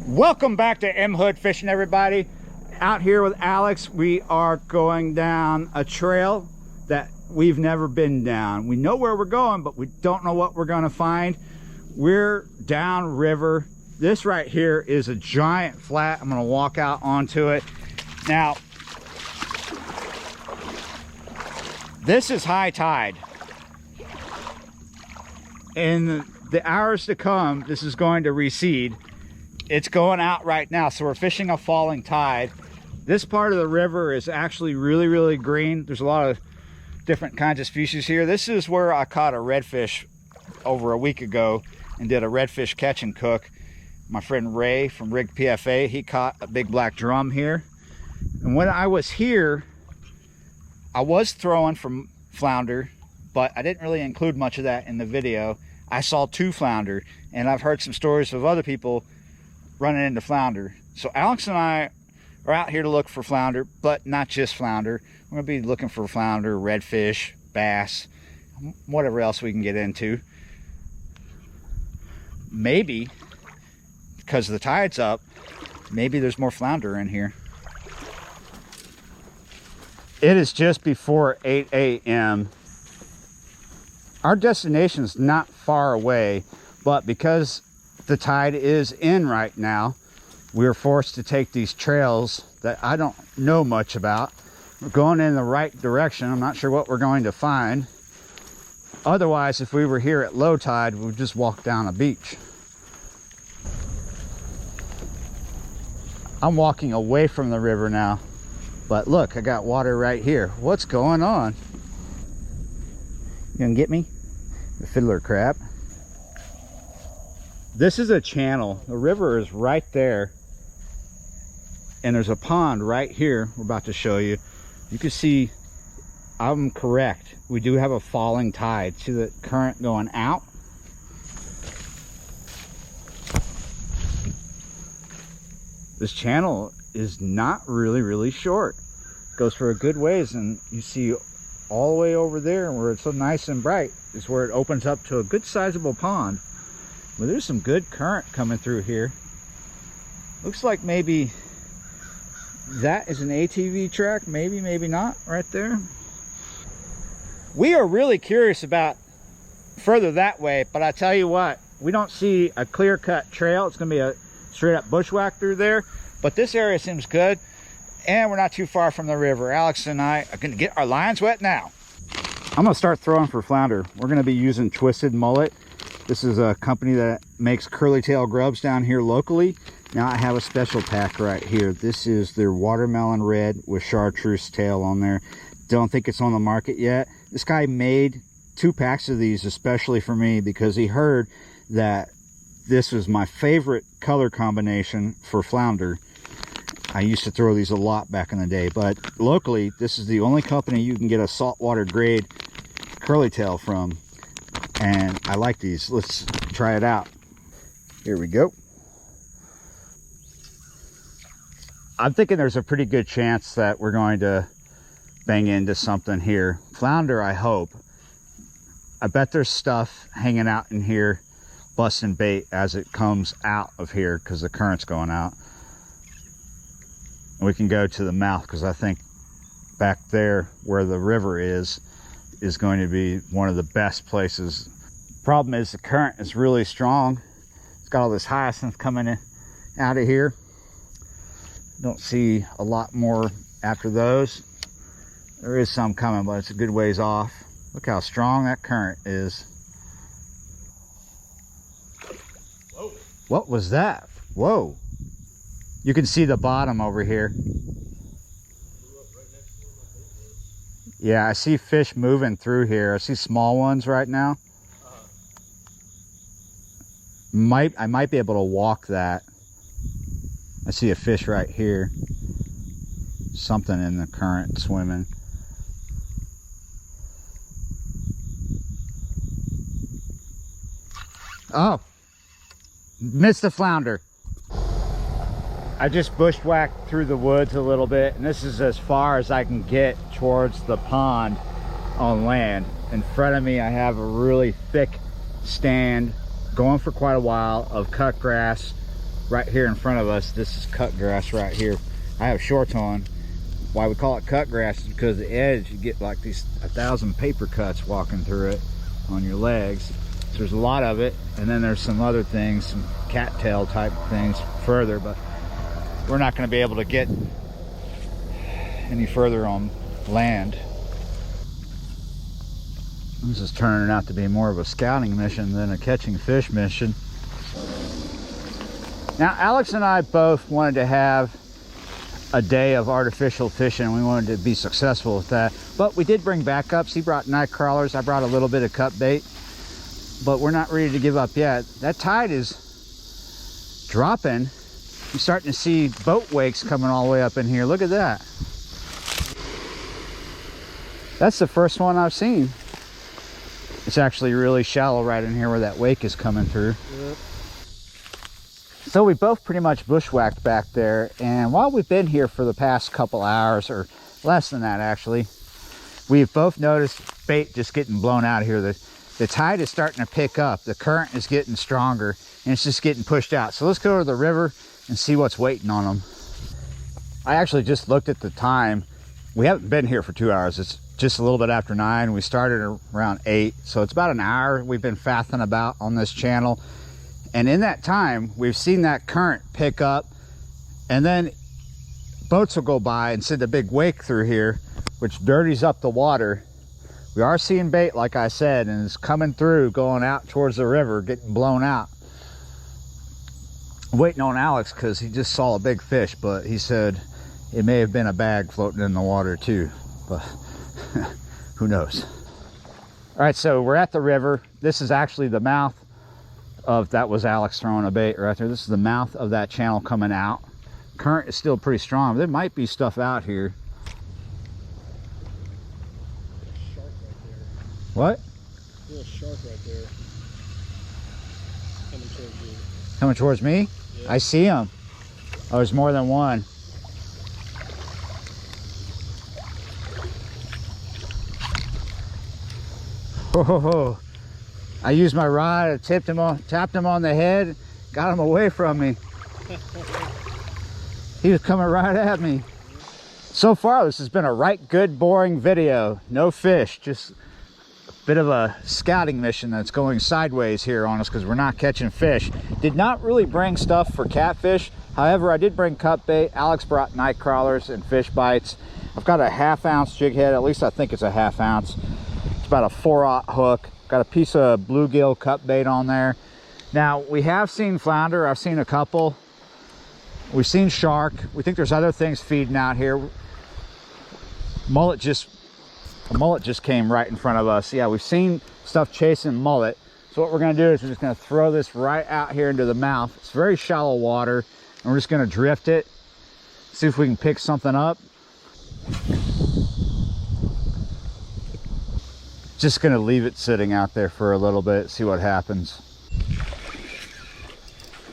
Welcome back to M Hood Fishing, everybody. Out here with Alex, we are going down a trail that we've never been down. We know where we're going, but we don't know what we're going to find. We're down river. This right here is a giant flat. I'm going to walk out onto it. Now, this is high tide. In the hours to come, this is going to recede. It's going out right now, so we're fishing a falling tide. This part of the river is actually really green. There's a lot of different kinds of species here. This is where I caught a redfish over a week ago and did a redfish catch and cook. My friend Ray from Rig PFA, he caught a big black drum here. And when I was here, I was throwing from flounder, but I didn't really include much of that in the video. I saw 2 flounder, and I've heard some stories of other people running into flounder. So Alex and I are out here to look for flounder, but not just flounder. We're gonna be looking for flounder, redfish, bass, whatever else we can get into. Maybe, because the tide's up, maybe there's more flounder in here. It is just before 8 a.m. Our destination is not far away, but because the tide is in right now, we're forced to take these trails that I don't know much about. We're going in the right direction. I'm not sure what we're going to find. Otherwise, if we were here at low tide, we'd just walk down a beach. I'm walking away from the river now, but look, I got water right here. What's going on? You gonna get me? The fiddler crab. This is a channel. The river is right there, and there's a pond right here we're about to show you. You can see I'm correct. We do have a falling tide. See the current going out? This channel is not really short. It goes for a good ways, and you see all the way over there where it's so nice and bright is where it opens up to a good sizable pond. Well, there's some good current coming through here. Looks like maybe that is an ATV track, maybe not, right there. We are really curious about further that way, but I tell you what, we don't see a clear-cut trail. It's gonna be a straight up bushwhack through there, but this area seems good, and we're not too far from the river. Alex and I are gonna get our lines wet now. I'm gonna start throwing for flounder. We're gonna be using Twisted Mullet. This is a company that makes curly tail grubs down here locally. Now I have a special pack right here. This is their watermelon red with chartreuse tail on there. Don't think it's on the market yet. This guy made 2 packs of these especially for me because he heard that this was my favorite color combination for flounder. I used to throw these a lot back in the day, but locally this is the only company you can get a saltwater grade curly tail from. And I like these. Let's try it out. Here we go. I'm thinking there's a pretty good chance that we're going to bang into something here. Flounder, I hope. I bet there's stuff hanging out in here, busting bait as it comes out of here because the current's going out. And we can go to the mouth because I think back there where the river is going to be one of the best places. Problem is the current is really strong. It's got all this hyacinth coming in, out of here. Don't see a lot more after those. There is some coming, but it's a good ways off. Look how strong that current is. Whoa. What was that? Whoa. You can see the bottom over here. Yeah, I see fish moving through here. I see small ones right now. I might be able to walk that. I see a fish right here. Something in the current swimming. Oh, missed the flounder. I just bushwhacked through the woods a little bit, and this is as far as I can get towards the pond on land. In front of me I have a really thick stand going for quite a while of cut grass right here in front of us, this is cut grass right here. I have shorts on. Why we call it cut grass is because the edge, you get like these 1,000 paper cuts walking through it on your legs. So there's a lot of it, and then there's some other things, some cattail type things further, but we're not going to be able to get any further on land. This is turning out to be more of a scouting mission than a catching fish mission. Now, Alex and I both wanted to have a day of artificial fishing. We wanted to be successful with that, but we did bring backups. He brought night crawlers. I brought a little bit of cut bait, but we're not ready to give up yet. That tide is dropping. You're starting to see boat wakes coming all the way up in here. Look at that. That's the first one I've seen. It's actually really shallow right in here where that wake is coming through. Yep. So we both pretty much bushwhacked back there, and while we've been here for the past couple hours, or less than that actually, we've both noticed bait just getting blown out of here. The tide is starting to pick up, the current is getting stronger, and it's just getting pushed out. So let's go to the river and see what's waiting on them. I actually just looked at the time. We haven't been here for 2 hours. It's just a little bit after 9. We started around 8, so it's about an hour we've been fathing about on this channel. And in that time, we've seen that current pick up, and then boats will go by and send a big wake through here, which dirties up the water. We are seeing bait, like I said, and it's coming through, going out towards the river, getting blown out. I'm waiting on Alex because he just saw a big fish, but he said it may have been a bag floating in the water too, but who knows. All right, so we're at the river. This is actually the mouth of, that was Alex throwing a bait right there. This is the mouth of that channel coming out. Current is still pretty strong. There might be stuff out here. Shark right there. What? A little shark right there. Coming towards you. Coming towards me? Yeah. I see him. Oh, there's more than one. Oh, I used my rod, I tapped him on the head, got him away from me. He was coming right at me. So far, this has been a right good, boring video. No fish, just a bit of a scouting mission that's going sideways here on us because we're not catching fish. Did not really bring stuff for catfish. However, I did bring cut bait. Alex brought night crawlers and fish bites. I've got a 1/2 ounce jig head, at least I think it's a 1/2 ounce. It's about a 4/0 hook. Got a piece of bluegill cut bait on there. Now, we have seen flounder. I've seen a couple. We've seen shark. We think there's other things feeding out here. A mullet just came right in front of us. Yeah, we've seen stuff chasing mullet. So what we're gonna do is we're just gonna throw this right out here into the mouth. It's very shallow water, and we're just gonna drift it, see if we can pick something up. Just gonna leave it sitting out there for a little bit, see what happens.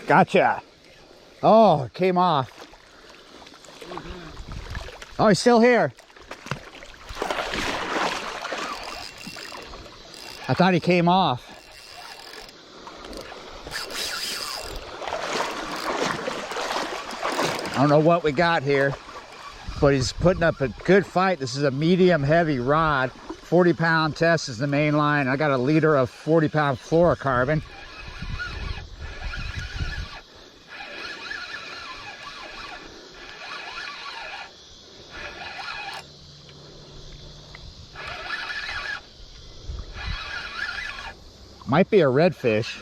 Gotcha. Oh, it came off. Oh, he's still here. I thought he came off. I don't know what we got here, but he's putting up a good fight. This is a medium heavy rod. 40-pound test is the main line. I got a liter of 40-pound fluorocarbon. Might be a redfish.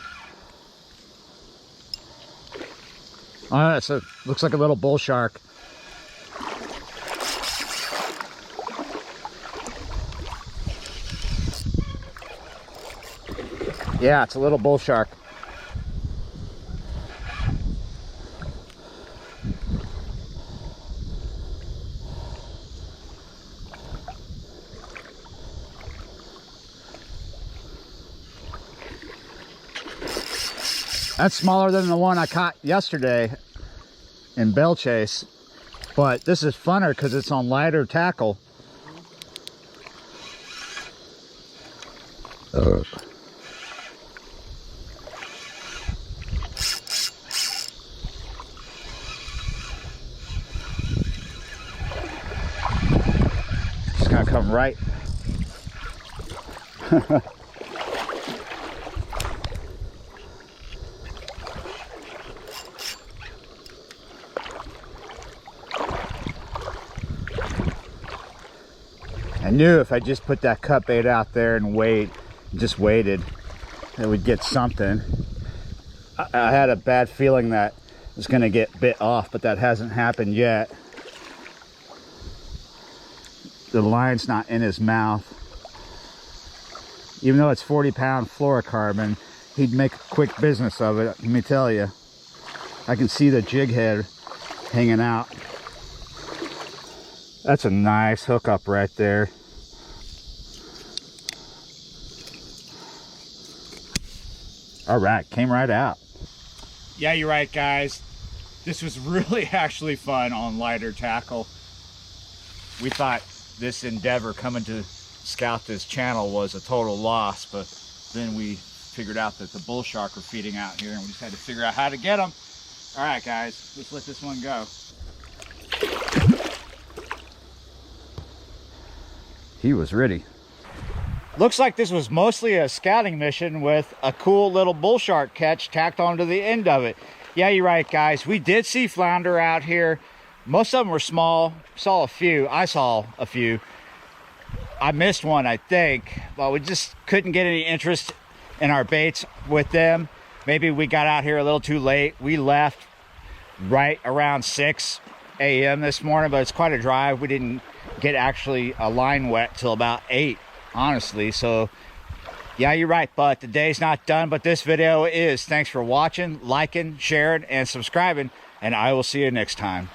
Oh, it's looks like a little bull shark. Yeah, it's a little bull shark. That's smaller than the one I caught yesterday in Belle Chasse, but this is funner because it's on lighter tackle. come right. I knew if I just put that cut bait out there and just waited, that we'd get something. I had a bad feeling that it was gonna get bit off, but that hasn't happened yet. The line's not in his mouth. Even though it's 40-pound fluorocarbon, he'd make a quick business of it, let me tell you. I can see the jig head hanging out. That's a nice hookup right there. All right, came right out. Yeah, you're right, guys. This was really actually fun on lighter tackle. We thought this endeavor coming to scout this channel was a total loss, but then we figured out that the bull shark were feeding out here and we just had to figure out how to get them. All right, guys, let's let this one go. He was ready. Looks like this was mostly a scouting mission with a cool little bull shark catch tacked onto the end of it. Yeah, you're right, guys. We did see flounder out here. Most of them were small. Saw a few. I saw a few. I missed one, I think, but we just couldn't get any interest in our baits with them. Maybe we got out here a little too late. We left right around 6 a.m. this morning, but it's quite a drive. We didn't get actually a line wet till about 8, honestly. So yeah, you're right, but the day's not done, but this video is. Thanks for watching, liking, sharing, and subscribing, and I will see you next time.